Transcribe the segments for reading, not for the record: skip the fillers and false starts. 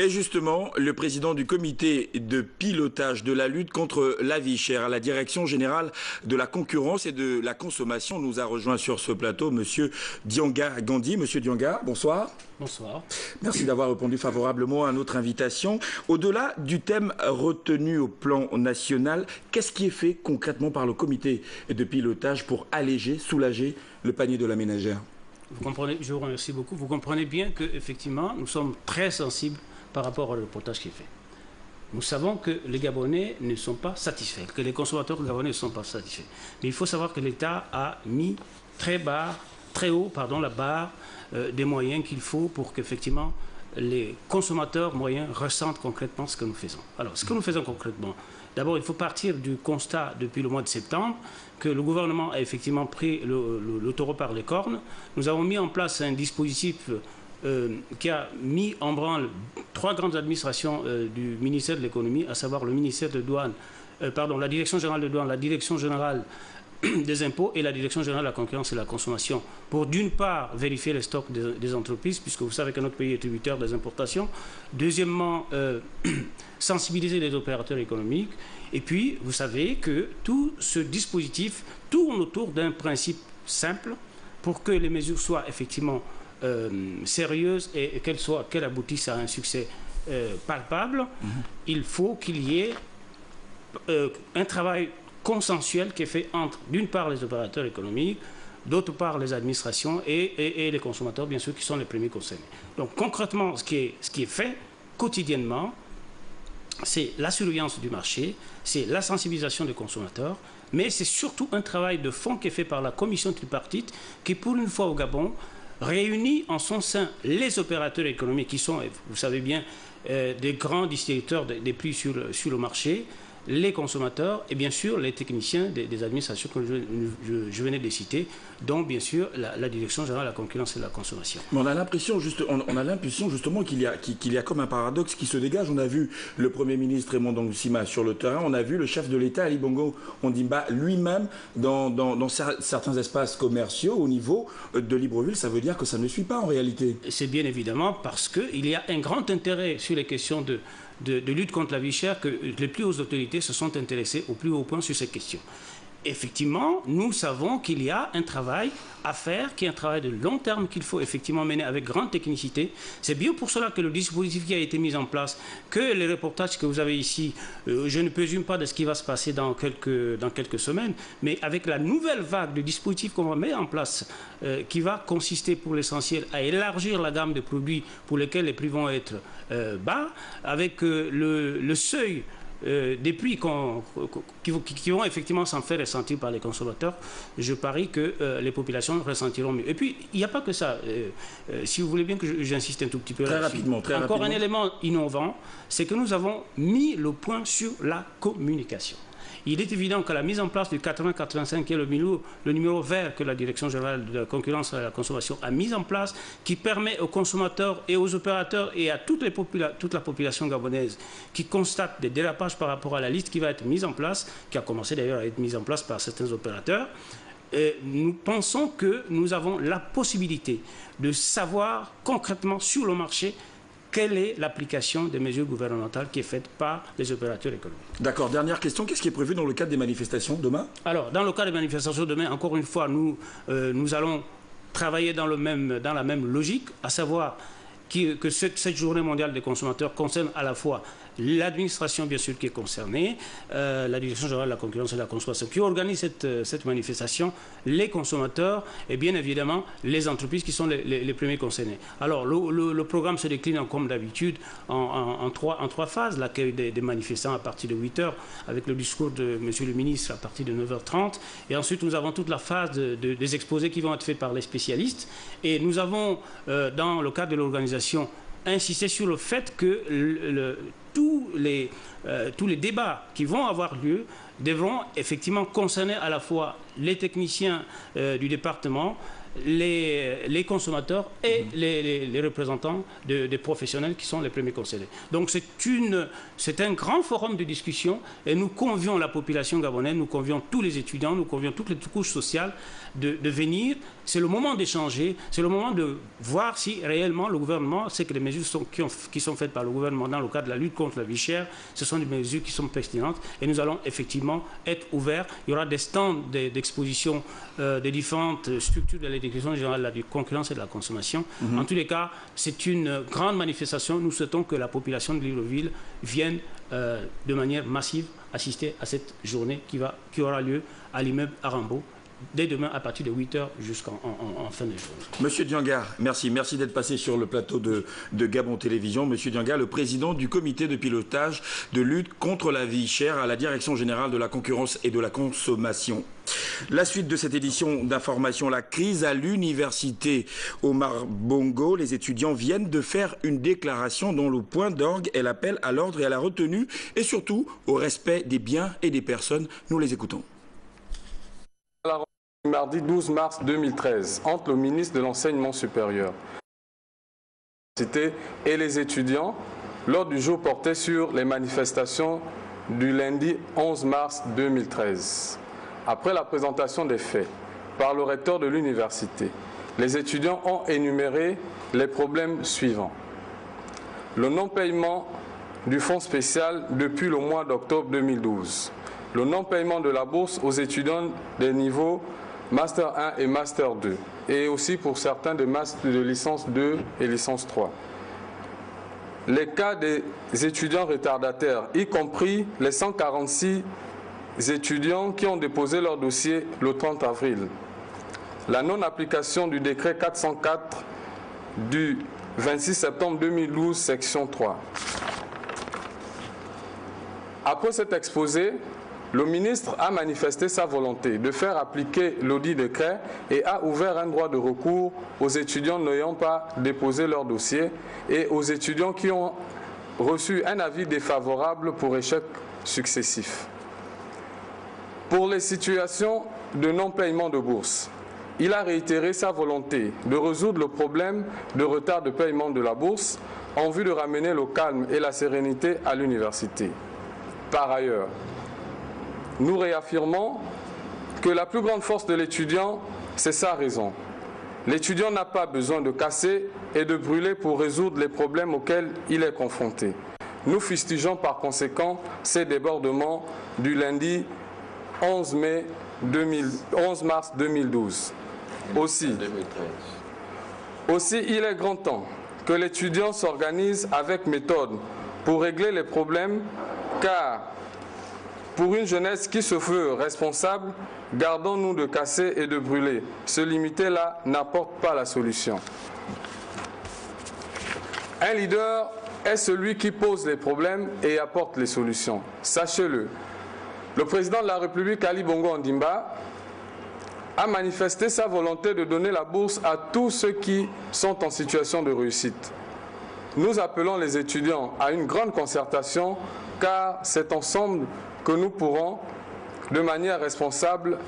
Et justement, le président du comité de pilotage de la lutte contre la vie chère à la Direction générale de la concurrence et de la consommation nous a rejoint sur ce plateau, Monsieur Dianga Gandhi. Monsieur Dianga, bonsoir. Bonsoir. Merci d'avoir répondu favorablement à notre invitation. Au-delà du thème retenu au plan national, qu'est-ce qui est fait concrètement par le comité de pilotage pour alléger, soulager le panier de la ménagère? Vous comprenez, je vous remercie beaucoup. Vous comprenez bien qu'effectivement, nous sommes très sensibles par rapport au reportage qui est fait. Nous savons que les Gabonais ne sont pas satisfaits, que les consommateurs gabonais ne sont pas satisfaits. Mais il faut savoir que l'État a mis très haut la barre des moyens qu'il faut pour qu'effectivement les consommateurs moyens ressentent concrètement ce que nous faisons. Alors, ce que nous faisons concrètement, d'abord, il faut partir du constat depuis le mois de septembre que le gouvernement a effectivement pris le taureau par les cornes. Nous avons mis en place un dispositif qui a mis en branle 3 grandes administrations du ministère de l'économie, à savoir le ministère de douane, la direction générale de douane, la direction générale des impôts et la direction générale de la concurrence et de la consommation, pour d'une part vérifier les stocks des entreprises, puisque vous savez que notre pays est tributaire des importations. Deuxièmement, sensibiliser les opérateurs économiques. Et puis, vous savez que tout ce dispositif tourne autour d'un principe simple pour que les mesures soient effectivement sérieuses et qu'elles aboutissent à un succès palpable. Il faut qu'il y ait un travail consensuel qui est fait entre, d'une part, les opérateurs économiques, d'autre part, les administrations et les consommateurs, bien sûr, qui sont les premiers concernés. Donc, concrètement, ce qui est fait quotidiennement, c'est la surveillance du marché, c'est la sensibilisation des consommateurs, mais c'est surtout un travail de fond qui est fait par la commission tripartite qui, pour une fois au Gabon, réunit en son sein les opérateurs économiques qui sont, vous savez bien, des grands distributeurs des prix sur le marché, les consommateurs et bien sûr les techniciens des administrations que je venais de citer, dont bien sûr la Direction générale de la concurrence et de la consommation. Mais on a l'impression justement qu'il y a comme un paradoxe qui se dégage. On a vu le Premier ministre Raymond Dangoussima sur le terrain, on a vu le chef de l'État Ali Bongo Ondimba lui-même dans certains espaces commerciaux au niveau de Libreville. Ça veut dire que ça ne suit pas en réalité. C'est bien évidemment parce qu'il y a un grand intérêt sur les questions de lutte contre la vie chère que les plus hautes autorités se sont intéressées au plus haut point sur ces questions. Effectivement, nous savons qu'il y a un travail à faire, qui est un travail de long terme qu'il faut effectivement mener avec grande technicité. C'est bien pour cela que le dispositif qui a été mis en place, que les reportages que vous avez ici, je ne présume pas de ce qui va se passer dans quelques semaines, mais avec la nouvelle vague de dispositifs qu'on va mettre en place, qui va consister pour l'essentiel à élargir la gamme de produits pour lesquels les prix vont être bas, avec le seuil des prix qui vont effectivement s'en faire ressentir par les consommateurs, je parie que les populations ressentiront mieux. Et puis, il n'y a pas que ça. Si vous voulez bien que j'insiste un tout petit peu là-dessus. Encore un élément innovant, c'est que nous avons mis le point sur la communication. Il est évident que la mise en place du 80-85, qui est le numéro vert que la Direction générale de la concurrence et de la consommation a mis en place, qui permet aux consommateurs et aux opérateurs et à toute la population gabonaise qui constate des dérapages par rapport à la liste qui va être mise en place, qui a commencé d'ailleurs à être mise en place par certains opérateurs, nous pensons que nous avons la possibilité de savoir concrètement sur le marché quelle est l'application des mesures gouvernementales qui est faite par les opérateurs économiques. D'accord. Dernière question, qu'est-ce qui est prévu dans le cadre des manifestations demain? Alors, dans le cadre des manifestations demain, encore une fois, nous allons travailler dans la même logique, à savoir que cette journée mondiale des consommateurs concerne à la fois l'administration, bien sûr, qui est concernée, la Direction générale de la concurrence et de la consommation, qui organise cette manifestation, les consommateurs et bien évidemment les entreprises qui sont les premiers concernés. Alors, le programme se décline, comme d'habitude, en trois phases. L'accueil des manifestants à partir de 8 h, avec le discours de M. le ministre à partir de 9 h 30. Et ensuite, nous avons toute la phase des exposés qui vont être faits par les spécialistes. Et nous avons, dans le cadre de l'organisation, insisté sur le fait que tous les débats qui vont avoir lieu devront effectivement concerner à la fois les techniciens du département, les consommateurs et les représentants des professionnels qui sont les premiers concernés. Donc c'est un grand forum de discussion et nous convions la population gabonaise, nous convions tous les étudiants, nous convions toutes les couches sociales de venir. C'est le moment d'échanger, c'est le moment de voir si réellement le gouvernement, c'est que les mesures qui sont faites par le gouvernement dans le cadre de la lutte contre la vie chère, ce sont des mesures qui sont pertinentes et nous allons effectivement être ouverts. Il y aura des stands d'exposition des différentes structures de l'éducation générale de la concurrence et de la consommation. En tous les cas, c'est une grande manifestation. Nous souhaitons que la population de Libreville vienne de manière massive assister à cette journée qui aura lieu à l'immeuble Arambo dès demain à partir de 8 h jusqu'en fin de journée. Monsieur Dianga, merci d'être passé sur le plateau de Gabon Télévision. Monsieur Dianga, le président du comité de pilotage de lutte contre la vie chère à la Direction générale de la concurrence et de la consommation. La suite de cette édition d'information, la crise à l'université Omar Bongo. Les étudiants viennent de faire une déclaration dont le point d'orgue est l'appel à l'ordre et à la retenue et surtout au respect des biens et des personnes. Nous les écoutons. Mardi 12 mars 2013, entre le ministre de l'Enseignement supérieur et les étudiants, l'ordre du jour portait sur les manifestations du lundi 11 mars 2013. Après la présentation des faits par le recteur de l'université, les étudiants ont énuméré les problèmes suivants. Le non-paiement du fonds spécial depuis le mois d'octobre 2012. Le non-paiement de la bourse aux étudiants des niveaux Master 1 et Master 2, et aussi pour certains de licence 2 et licence 3. Les cas des étudiants retardataires, y compris les 146 étudiants qui ont déposé leur dossier le 30 avril. La non-application du décret 404 du 26 septembre 2012, section 3. Après cet exposé, le ministre a manifesté sa volonté de faire appliquer l'audit décret et a ouvert un droit de recours aux étudiants n'ayant pas déposé leur dossier et aux étudiants qui ont reçu un avis défavorable pour échec successif. Pour les situations de non-paiement de bourse, il a réitéré sa volonté de résoudre le problème de retard de paiement de la bourse en vue de ramener le calme et la sérénité à l'université. Par ailleurs, nous réaffirmons que la plus grande force de l'étudiant, c'est sa raison. L'étudiant n'a pas besoin de casser et de brûler pour résoudre les problèmes auxquels il est confronté. Nous fustigeons par conséquent ces débordements du lundi 11 mars 2012. Aussi, il est grand temps que l'étudiant s'organise avec méthode pour régler les problèmes, car pour une jeunesse qui se veut responsable, gardons-nous de casser et de brûler. Se limiter là n'apporte pas la solution. Un leader est celui qui pose les problèmes et apporte les solutions. Sachez-le. Le président de la République, Ali Bongo Ondimba, a manifesté sa volonté de donner la bourse à tous ceux qui sont en situation de réussite. Nous appelons les étudiants à une grande concertation, car c'est ensemble que nous pourrons, de manière responsable,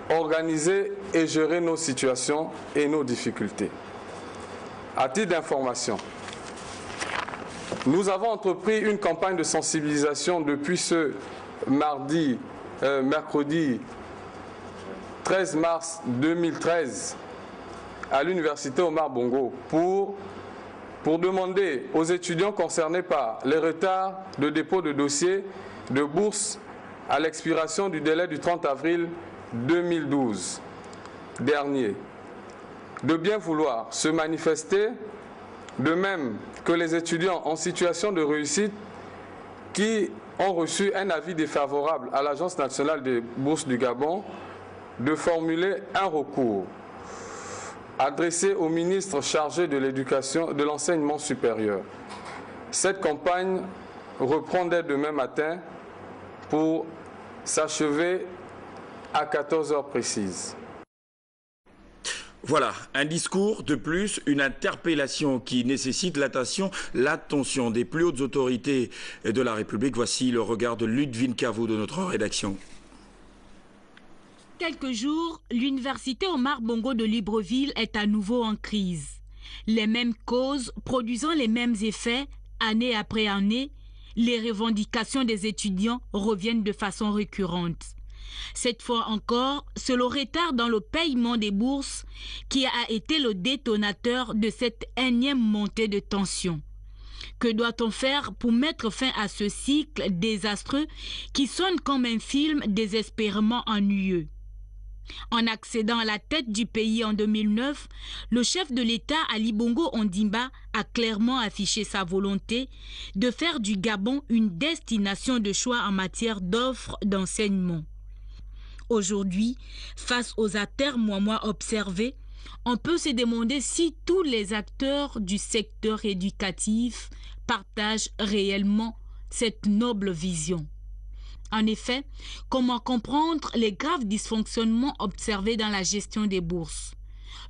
organiser et gérer nos situations et nos difficultés. À titre d'information, nous avons entrepris une campagne de sensibilisation depuis ce mercredi 13 mars 2013 à l'université Omar Bongo pour demander aux étudiants concernés par les retards de dépôt de dossiers de bourse à l'expiration du délai du 30 avril 2012 dernier, de bien vouloir se manifester, de même que les étudiants en situation de réussite qui ont reçu un avis défavorable à l'Agence nationale des bourses du Gabon, de formuler un recours adressé au ministre chargé de l'éducation, de l'enseignement supérieur. Cette campagne reprend dès demain matin pour s'achever à 14 h précises. Voilà, un discours de plus, une interpellation qui nécessite l'attention des plus hautes autorités de la République. Voici le regard de Ludwin Cavou de notre rédaction. quelques jours, l'université Omar Bongo de Libreville est à nouveau en crise. Les mêmes causes produisant les mêmes effets, année après année, les revendications des étudiants reviennent de façon récurrente. Cette fois encore, c'est le retard dans le paiement des bourses qui a été le détonateur de cette énième montée de tension. Que doit-on faire pour mettre fin à ce cycle désastreux qui sonne comme un film désespérément ennuyeux? En accédant à la tête du pays en 2009, le chef de l'État Ali Bongo Ondimba a clairement affiché sa volonté de faire du Gabon une destination de choix en matière d'offres d'enseignement. Aujourd'hui, face aux atermoiements observés, on peut se demander si tous les acteurs du secteur éducatif partagent réellement cette noble vision. En effet, comment comprendre les graves dysfonctionnements observés dans la gestion des bourses?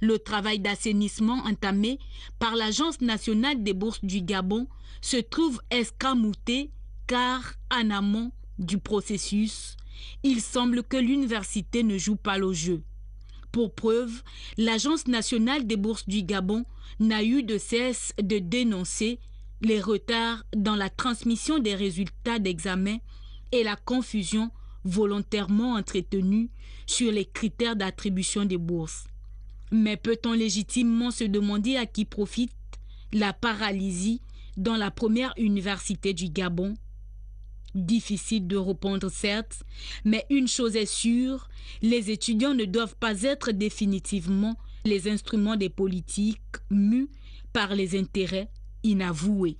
Le travail d'assainissement entamé par l'Agence nationale des bourses du Gabon se trouve escamoté car en amont du processus, il semble que l'université ne joue pas le jeu. Pour preuve, l'Agence nationale des bourses du Gabon n'a eu de cesse de dénoncer les retards dans la transmission des résultats d'examen et la confusion volontairement entretenue sur les critères d'attribution des bourses. Mais peut-on légitimement se demander à qui profite la paralysie dans la première université du Gabon? Difficile de répondre certes, mais une chose est sûre, les étudiants ne doivent pas être définitivement les instruments des politiques mus par les intérêts inavoués.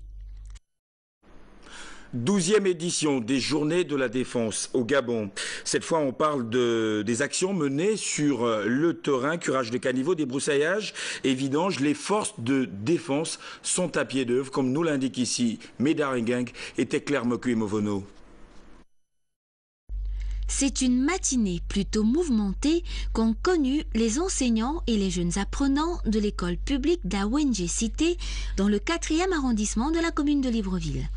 12e édition des Journées de la Défense au Gabon. Cette fois, on parle des actions menées sur le terrain, curage de caniveaux, débroussaillage et vidange. Les forces de défense sont à pied d'œuvre, comme nous l'indique ici Médaringang et Tekler Mokuimovono. C'est une matinée plutôt mouvementée qu'ont connue les enseignants et les jeunes apprenants de l'école publique d'Awenge Cité dans le 4e arrondissement de la commune de Libreville.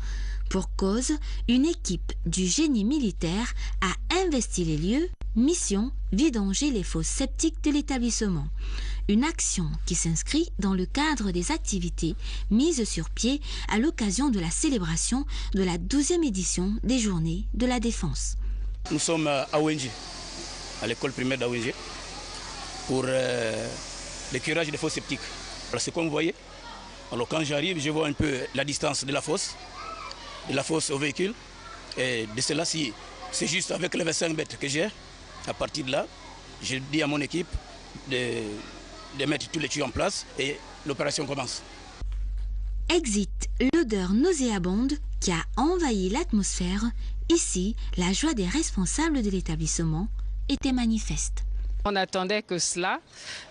Pour cause, une équipe du génie militaire a investi les lieux, mission vidanger les fosses septiques de l'établissement. Une action qui s'inscrit dans le cadre des activités mises sur pied à l'occasion de la célébration de la 12e édition des Journées de la Défense. Nous sommes à Awenge, à l'école primaire d'Awenge, pour le curage des fosses septiques. Alors, c'est comme vous voyez, alors quand j'arrive, je vois un peu la distance de la fosse au véhicule. Et de cela, si c'est juste avec les 25 mètres que j'ai, à partir de là, je dis à mon équipe de mettre tous les tuyaux en place et l'opération commence. Exit l'odeur nauséabonde qui a envahi l'atmosphère. Ici, la joie des responsables de l'établissement était manifeste. On n'attendait que cela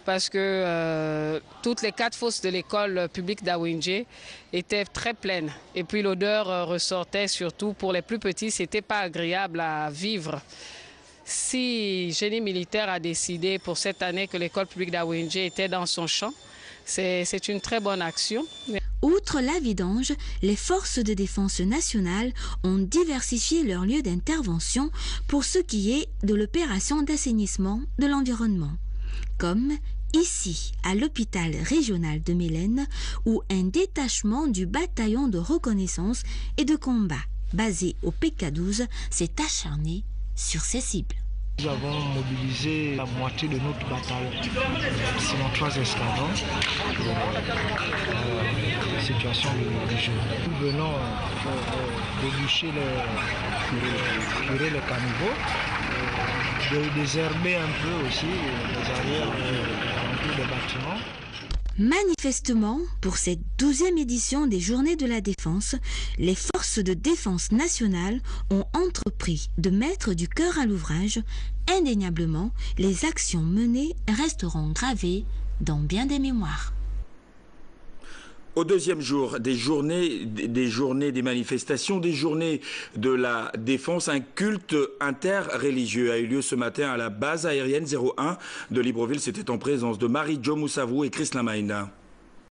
parce que toutes les 4 fosses de l'école publique d'Awenge étaient très pleines. Et puis l'odeur ressortait surtout pour les plus petits, c'était pas agréable à vivre. Si Génie militaire a décidé pour cette année que l'école publique d'Awenge était dans son champ, c'est une très bonne action. Outre la vidange, les forces de défense nationale ont diversifié leurs lieux d'intervention pour ce qui est de l'opération d'assainissement de l'environnement. Comme ici, à l'hôpital régional de Mélène, où un détachement du bataillon de reconnaissance et de combat, basé au PK12, s'est acharné sur ces cibles. Nous avons mobilisé la moitié de notre bataillon, sinon 3 escadrons, pour la situation du jeu. Nous venons déboucher les caniveaux, de désherber un peu aussi les arrières des bâtiments. Manifestement, pour cette 12e édition des Journées de la Défense, les forces de défense nationale ont entrepris de mettre du cœur à l'ouvrage. Indéniablement, les actions menées resteront gravées dans bien des mémoires. Au 2e jour des journées des manifestations, des journées de la défense, un culte interreligieux a eu lieu ce matin à la base aérienne 01 de Libreville. C'était en présence de Marie-Jo Moussavou et Chris Lamaïna.